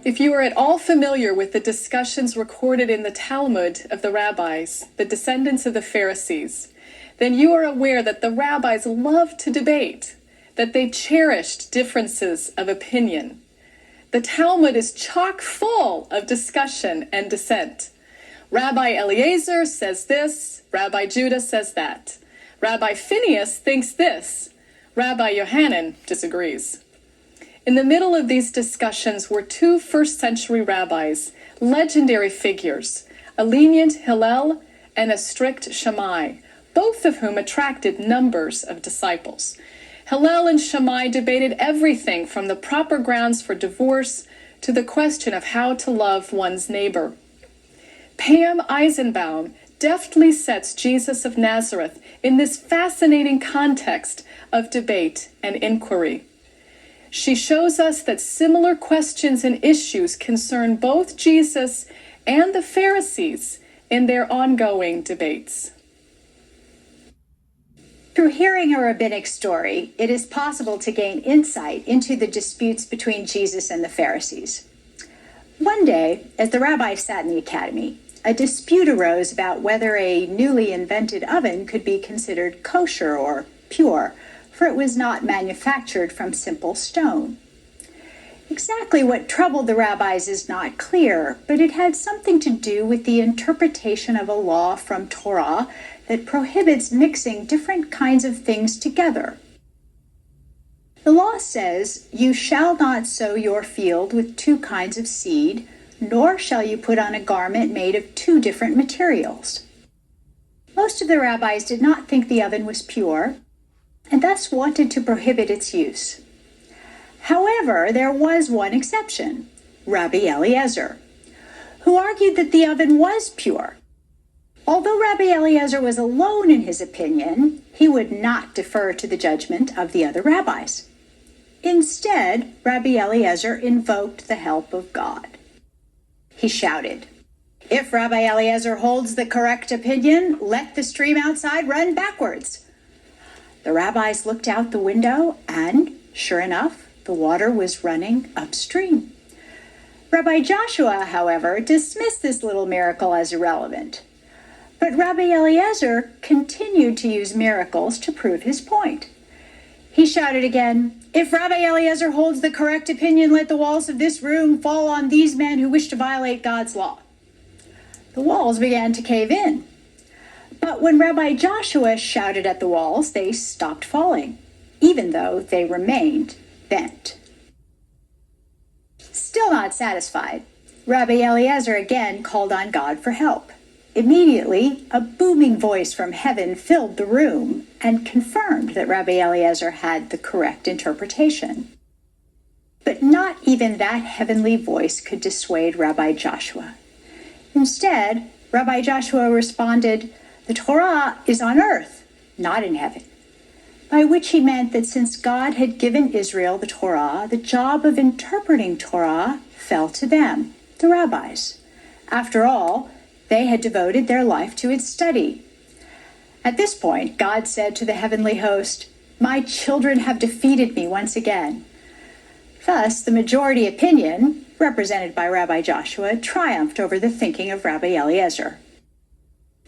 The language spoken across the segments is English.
If you are at all familiar with the discussions recorded in the Talmud of the rabbis, the descendants of the Pharisees, then you are aware that the rabbis loved to debate, that they cherished differences of opinion. The Talmud is chock full of discussion and dissent. Rabbi Eliezer says this, Rabbi Judah says that. Rabbi Phineas thinks this, Rabbi Yohanan disagrees. In the middle of these discussions were two first-century rabbis, legendary figures, a lenient Hillel and a strict Shammai, both of whom attracted numbers of disciples. Hillel and Shammai debated everything from the proper grounds for divorce to the question of how to love one's neighbor. Pam Eisenbaum deftly sets Jesus of Nazareth in this fascinating context of debate and inquiry. She shows us that similar questions and issues concern both Jesus and the Pharisees in their ongoing debates. Through hearing a rabbinic story, it is possible to gain insight into the disputes between Jesus and the Pharisees. One day, as the rabbis sat in the academy, a dispute arose about whether a newly invented oven could be considered kosher or pure, for it was not manufactured from simple stone. Exactly what troubled the rabbis is not clear, but it had something to do with the interpretation of a law from Torah that prohibits mixing different kinds of things together. The law says, "You shall not sow your field with two kinds of seed, nor shall you put on a garment made of two different materials." Most of the rabbis did not think the oven was pure, and thus wanted to prohibit its use. However, there was one exception, Rabbi Eliezer, who argued that the oven was pure. Although Rabbi Eliezer was alone in his opinion, he would not defer to the judgment of the other rabbis. Instead, Rabbi Eliezer invoked the help of God. He shouted, "If Rabbi Eliezer holds the correct opinion, let the stream outside run backwards." The rabbis looked out the window, and, sure enough, the water was running upstream. Rabbi Joshua, however, dismissed this little miracle as irrelevant. But Rabbi Eliezer continued to use miracles to prove his point. He shouted again, "If Rabbi Eliezer holds the correct opinion, let the walls of this room fall on these men who wish to violate God's law." The walls began to cave in. But when Rabbi Joshua shouted at the walls, they stopped falling, even though they remained bent. Still not satisfied, Rabbi Eliezer again called on God for help. Immediately, a booming voice from heaven filled the room and confirmed that Rabbi Eliezer had the correct interpretation. But not even that heavenly voice could dissuade Rabbi Joshua. Instead, Rabbi Joshua responded, "The Torah is on earth, not in heaven," by which he meant that since God had given Israel the Torah, the job of interpreting Torah fell to them, the rabbis. After all, they had devoted their life to its study. At this point, God said to the heavenly host, "My children have defeated me once again." Thus, the majority opinion, represented by Rabbi Joshua, triumphed over the thinking of Rabbi Eliezer,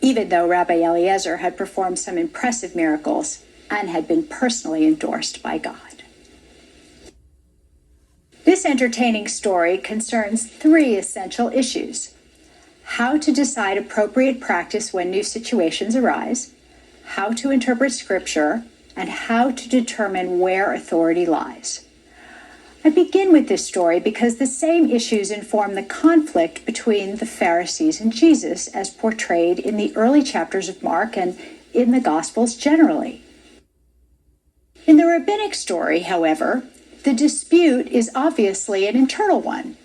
even though Rabbi Eliezer had performed some impressive miracles and had been personally endorsed by God. This entertaining story concerns three essential issues: how to decide appropriate practice when new situations arise, how to interpret Scripture, and how to determine where authority lies. I begin with this story because the same issues inform the conflict between the Pharisees and Jesus as portrayed in the early chapters of Mark and in the Gospels generally. In the rabbinic story, however, the dispute is obviously an internal one.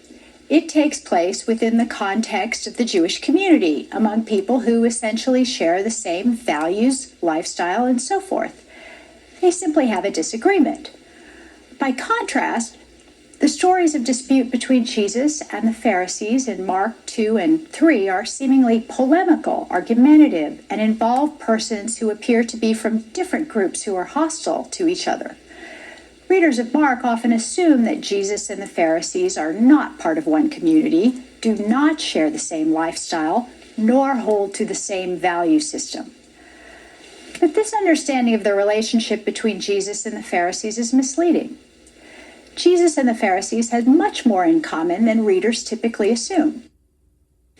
It takes place within the context of the Jewish community, among people who essentially share the same values, lifestyle, and so forth. They simply have a disagreement. By contrast, the stories of dispute between Jesus and the Pharisees in Mark 2 and 3 are seemingly polemical, argumentative, and involve persons who appear to be from different groups who are hostile to each other. Readers of Mark often assume that Jesus and the Pharisees are not part of one community, do not share the same lifestyle, nor hold to the same value system. But this understanding of the relationship between Jesus and the Pharisees is misleading. Jesus and the Pharisees had much more in common than readers typically assume.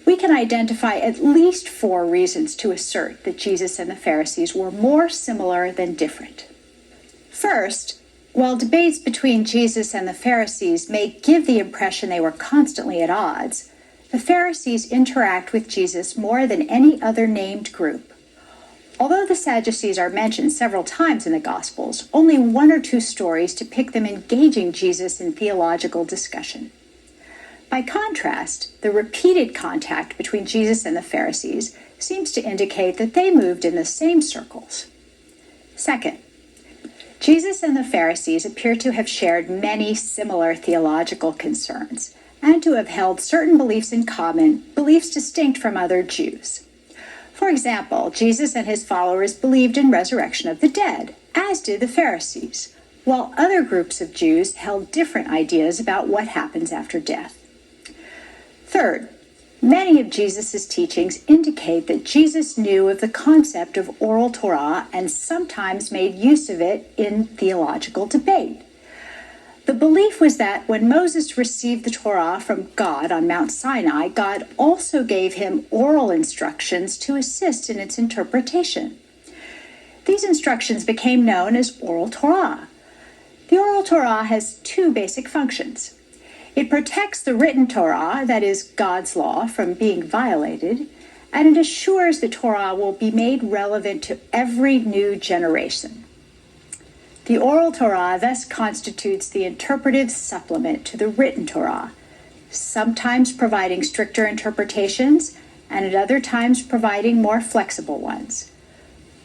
We can identify at least 4 reasons to assert that Jesus and the Pharisees were more similar than different. First, while debates between Jesus and the Pharisees may give the impression they were constantly at odds, the Pharisees interact with Jesus more than any other named group. Although the Sadducees are mentioned several times in the Gospels, only 1 or 2 stories depict them engaging Jesus in theological discussion. By contrast, the repeated contact between Jesus and the Pharisees seems to indicate that they moved in the same circles. Second, Jesus and the Pharisees appear to have shared many similar theological concerns and to have held certain beliefs in common, beliefs distinct from other Jews. For example, Jesus and his followers believed in resurrection of the dead, as did the Pharisees, while other groups of Jews held different ideas about what happens after death. Third, many of Jesus' teachings indicate that Jesus knew of the concept of oral Torah and sometimes made use of it in theological debate. The belief was that when Moses received the Torah from God on Mount Sinai, God also gave him oral instructions to assist in its interpretation. These instructions became known as oral Torah. The oral Torah has 2 basic functions. It protects the written Torah, that is, God's law, from being violated, and it assures the Torah will be made relevant to every new generation. The oral Torah thus constitutes the interpretive supplement to the written Torah, sometimes providing stricter interpretations and at other times providing more flexible ones.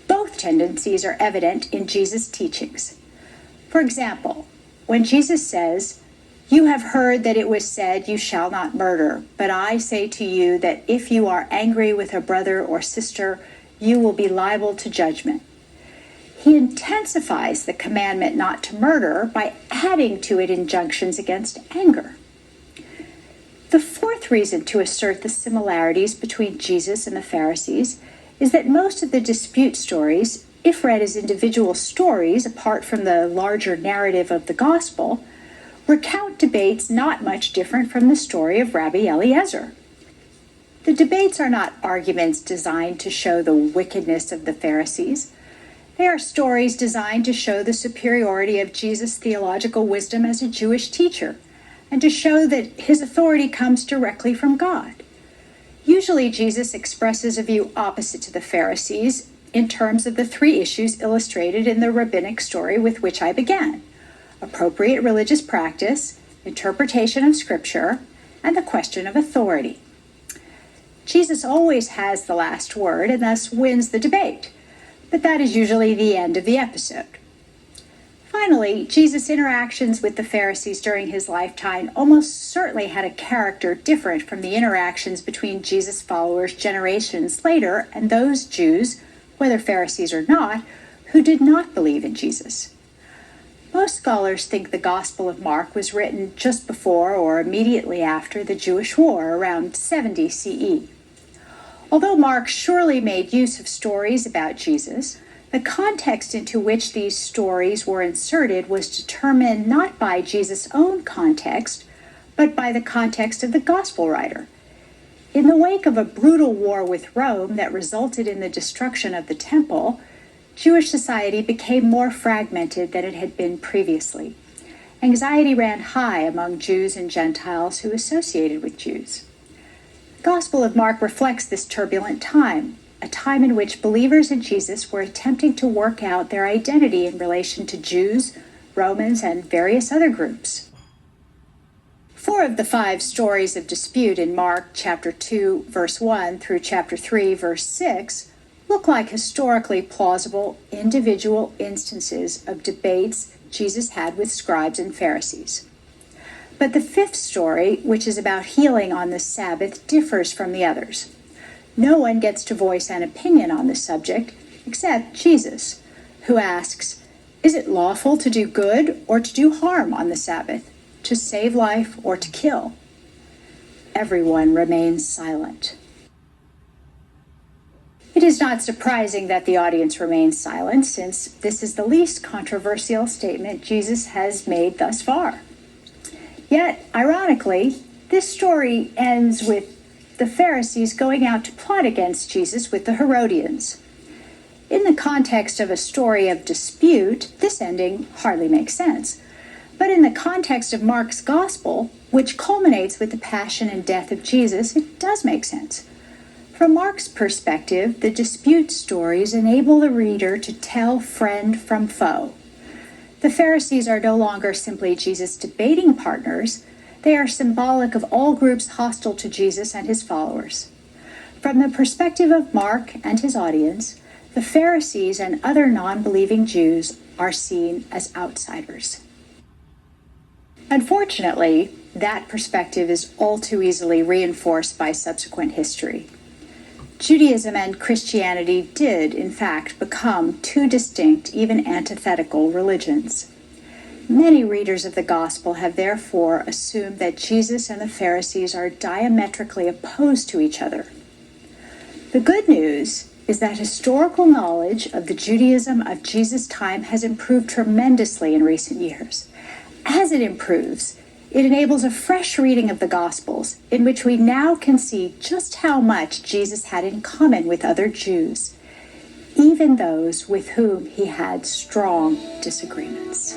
Both tendencies are evident in Jesus' teachings. For example, when Jesus says, "You have heard that it was said, 'You shall not murder,' but I say to you that if you are angry with a brother or sister, you will be liable to judgment." He intensifies the commandment not to murder by adding to it injunctions against anger. The 4th reason to assert the similarities between Jesus and the Pharisees is that most of the dispute stories, if read as individual stories apart from the larger narrative of the Gospel, recount debates not much different from the story of Rabbi Eliezer. The debates are not arguments designed to show the wickedness of the Pharisees. They are stories designed to show the superiority of Jesus' theological wisdom as a Jewish teacher, and to show that his authority comes directly from God. Usually, Jesus expresses a view opposite to the Pharisees in terms of the 3 issues illustrated in the rabbinic story with which I began: appropriate religious practice, interpretation of Scripture, and the question of authority. Jesus always has the last word and thus wins the debate, but that is usually the end of the episode. Finally, Jesus' interactions with the Pharisees during his lifetime almost certainly had a character different from the interactions between Jesus' followers generations later and those Jews, whether Pharisees or not, who did not believe in Jesus. Most scholars think the Gospel of Mark was written just before or immediately after the Jewish War, around 70 CE. Although Mark surely made use of stories about Jesus, the context into which these stories were inserted was determined not by Jesus' own context, but by the context of the Gospel writer. In the wake of a brutal war with Rome that resulted in the destruction of the Temple, Jewish society became more fragmented than it had been previously. Anxiety ran high among Jews and Gentiles who associated with Jews. The Gospel of Mark reflects this turbulent time, a time in which believers in Jesus were attempting to work out their identity in relation to Jews, Romans, and various other groups. 4 of the 5 stories of dispute in Mark chapter 2, verse 1 through chapter 3, verse 6 look like historically plausible individual instances of debates Jesus had with scribes and Pharisees. But the 5th story, which is about healing on the Sabbath, differs from the others. No one gets to voice an opinion on the subject except Jesus, who asks, Is it lawful to do good or to do harm on the Sabbath, to save life or to kill? Everyone remains silent. It is not surprising that the audience remains silent, since this is the least controversial statement Jesus has made thus far. Yet, ironically, this story ends with the Pharisees going out to plot against Jesus with the Herodians. In the context of a story of dispute, this ending hardly makes sense. But in the context of Mark's gospel, which culminates with the passion and death of Jesus, it does make sense. From Mark's perspective, the dispute stories enable the reader to tell friend from foe. The Pharisees are no longer simply Jesus' debating partners. They are symbolic of all groups hostile to Jesus and his followers. From the perspective of Mark and his audience, the Pharisees and other non-believing Jews are seen as outsiders. Unfortunately, that perspective is all too easily reinforced by subsequent history. Judaism and Christianity did, in fact, become two distinct, even antithetical religions. Many readers of the Gospel have therefore assumed that Jesus and the Pharisees are diametrically opposed to each other. The good news is that historical knowledge of the Judaism of Jesus' time has improved tremendously in recent years. As it improves, it enables a fresh reading of the Gospels, in which we now can see just how much Jesus had in common with other Jews, even those with whom he had strong disagreements.